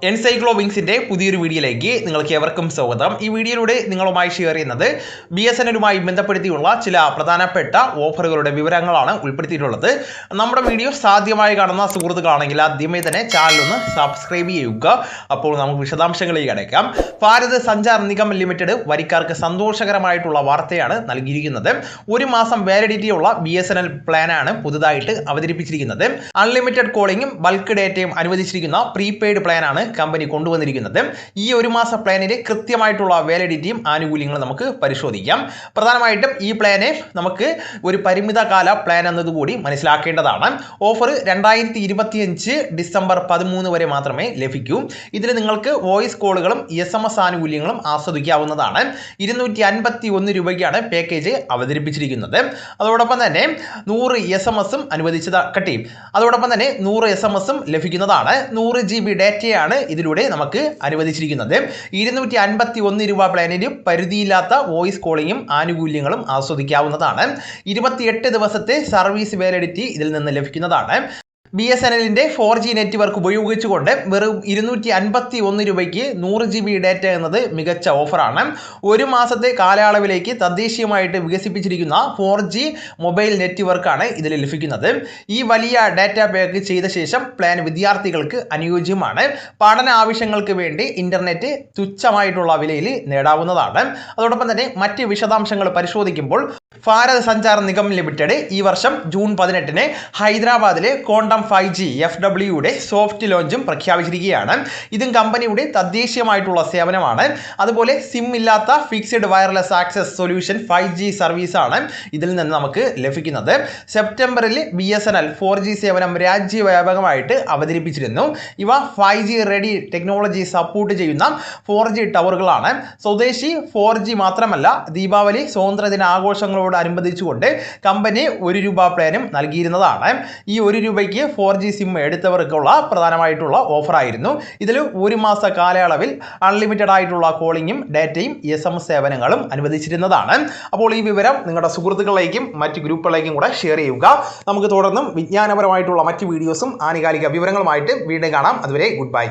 എൻസൈക്ലോ വിങ്സിൻ്റെ പുതിയൊരു വീഡിയോയിലേക്ക് നിങ്ങൾക്ക് ഏവർക്കും സ്വാഗതം. ഈ വീഡിയോയിലൂടെ നിങ്ങളുമായി ഷെയർ ചെയ്യുന്നത് BSNLുമായി ബന്ധപ്പെടുത്തിയുള്ള ചില പ്രധാനപ്പെട്ട ഓഫറുകളുടെ വിവരങ്ങളാണ് ഉൾപ്പെടുത്തിയിട്ടുള്ളത്. നമ്മുടെ വീഡിയോ സാധ്യമായി കാണുന്ന സുഹൃത്തുക്കളാണെങ്കിൽ ആദ്യമേ തന്നെ ചാനലൊന്ന് സബ്സ്ക്രൈബ് ചെയ്യുക. അപ്പോൾ നമുക്ക് വിശദാംശങ്ങളിലേക്ക് കടക്കാം. ഭാരത് സഞ്ചാർ നിഗം ലിമിറ്റഡ് വരിക്കാർക്ക് സന്തോഷകരമായിട്ടുള്ള വാർത്തയാണ് നൽകിയിരിക്കുന്നത്. ഒരു മാസം വാലിഡിറ്റി ഉള്ള BSNL പ്ലാനാണ് പുതുതായിട്ട് അവതരിപ്പിച്ചിരിക്കുന്നത്. അൺലിമിറ്റഡ് കോളിംഗും ബൾക്ക് ഡേറ്റയും അനുവദിച്ചിരിക്കുന്ന പ്രീപെയ്ഡ് പ്ലാനാണ് കമ്പനി കൊണ്ടുവന്നിരിക്കുന്നത്. ഈ ഒരു മാസ പ്ലാനിന്റെ കൃത്യമായിട്ടുള്ള വാലിഡിറ്റിയും ആനുകൂല്യങ്ങളും നമുക്ക് പരിശോധിക്കാം. പ്രധാനമായിട്ടും ഈ പ്ലാനെ നമുക്ക് ഒരു പരിമിത കാല പ്ലാൻ എന്നതുകൂടി മനസ്സിലാക്കേണ്ടതാണ്. ഓഫർ 2025 ഡിസംബർ 13 വരെ മാത്രമേ ലഭിക്കൂ. ഇതിൽ നിങ്ങൾക്ക് വോയിസ് കോളുകളും SMS ആനുകൂല്യങ്ങളും ആസ്വദിക്കാവുന്നതാണ്. 251 രൂപയ്ക്കാണ് പാക്കേജ് അവതരിപ്പിച്ചിരിക്കുന്നത്. അതോടൊപ്പം തന്നെ 100 SMS അതോടൊപ്പം തന്നെ 100 SMS ലഭിക്കുന്നതാണ്. 100 GB ഡേറ്റയാണ് ഇതിലൂടെ നമുക്ക് അനുവദിച്ചിരിക്കുന്നത്. 251 രൂപ പ്ലാനിന് പരിധിയില്ലാത്ത വോയിസ് കോളിംഗും ആനുകൂല്യങ്ങളും ആസ്വദിക്കാവുന്നതാണ്. 28 ദിവസത്തെ സർവീസ് വാലിഡിറ്റി ഇതിൽ നിന്ന് ലഭിക്കുന്നതാണ്. BSNLിൻ്റെ 4G നെറ്റ്വർക്ക് ഉപയോഗിച്ചുകൊണ്ട് വെറും 251 രൂപയ്ക്ക് 100 GB ഡേറ്റ എന്നത് മികച്ച ഓഫറാണ്. ഒരു മാസത്തെ കാലയളവിലേക്ക് തദ്ദേശീയമായിട്ട് വികസിപ്പിച്ചിരിക്കുന്ന 4G മൊബൈൽ നെറ്റ്വർക്കാണ് ഇതിൽ ലഭിക്കുന്നത്. ഈ വലിയ ഡാറ്റ പാക്ക് ചെയ്ത ശേഷം പ്ലാൻ വിദ്യാർത്ഥികൾക്ക് അനുയോജ്യമാണ്. പഠന ആവശ്യങ്ങൾക്ക് വേണ്ടി ഇന്റർനെറ്റ് തുച്ഛമായിട്ടുള്ള വിലയിൽ നേടാവുന്നതാണ്. അതോടൊപ്പം തന്നെ മറ്റ് വിശദാംശങ്ങൾ പരിശോധിക്കുമ്പോൾ ഭാരത് സഞ്ചാർ നിഗം ലിമിറ്റഡ് ഈ വർഷം ജൂൺ 18 ഹൈദരാബാദിലെ കോണ്ടം 5G FWയുടെ സോഫ്റ്റ് ലോഞ്ചും പ്രഖ്യാപിച്ചിരിക്കുകയാണ്. ഇതും കമ്പനിയുടെ തദ്ദേശീയമായിട്ടുള്ള സേവനമാണ്. അതുപോലെ സിം ഇല്ലാത്ത fixed wireless access solution 5G സർവീസാണ് ഇതിൽ നിന്ന് നമുക്ക് ലഭിക്കുന്നത്. സെപ്റ്റംബറിൽ BSNL 4G സേവനം രാജ്യവ്യാപകമായിട്ട് അവതരിപ്പിച്ചിരുന്നു. ഇവ 5G റെഡി ടെക്നോളജി സപ്പോർട്ട് ചെയ്യുന്ന 4G ടവറുകളാണ്. സ്വദേശി 4G മാത്രമല്ല, ദീപാവലി സ്വാതന്ത്ര്യദിന ആഘോഷങ്ങളോട് അനുബന്ധിച്ചുകൊണ്ട് കമ്പനി 1 രൂപ പ്ലാനും നൽകിയിരുന്നതാണ്. ഈ 1 രൂപയ്ക്ക് 4G സിം എടുത്തവർക്കുള്ള പ്രധാനമായിട്ടുള്ള ഓഫറായിരുന്നു. ഇതിൽ ഒരു മാസ കാലയളവിൽ അൺലിമിറ്റഡ് ആയിട്ടുള്ള കോളിംഗും ഡേറ്റയും SMS സേവനങ്ങളും അനുവദിച്ചിരുന്നതാണ്. അപ്പോൾ ഈ വിവരം നിങ്ങളുടെ സുഹൃത്തുക്കളിലേക്കും മറ്റ് ഗ്രൂപ്പുകളിലേക്കും കൂടെ ഷെയർ ചെയ്യുക. നമുക്ക് തുടർന്നും വിജ്ഞാനപരമായിട്ടുള്ള മറ്റ് വീഡിയോസും ആനുകാലിക വിവരങ്ങളുമായിട്ട് വീണ്ടും കാണാം. അതുവരെ ഗുഡ് ബൈ.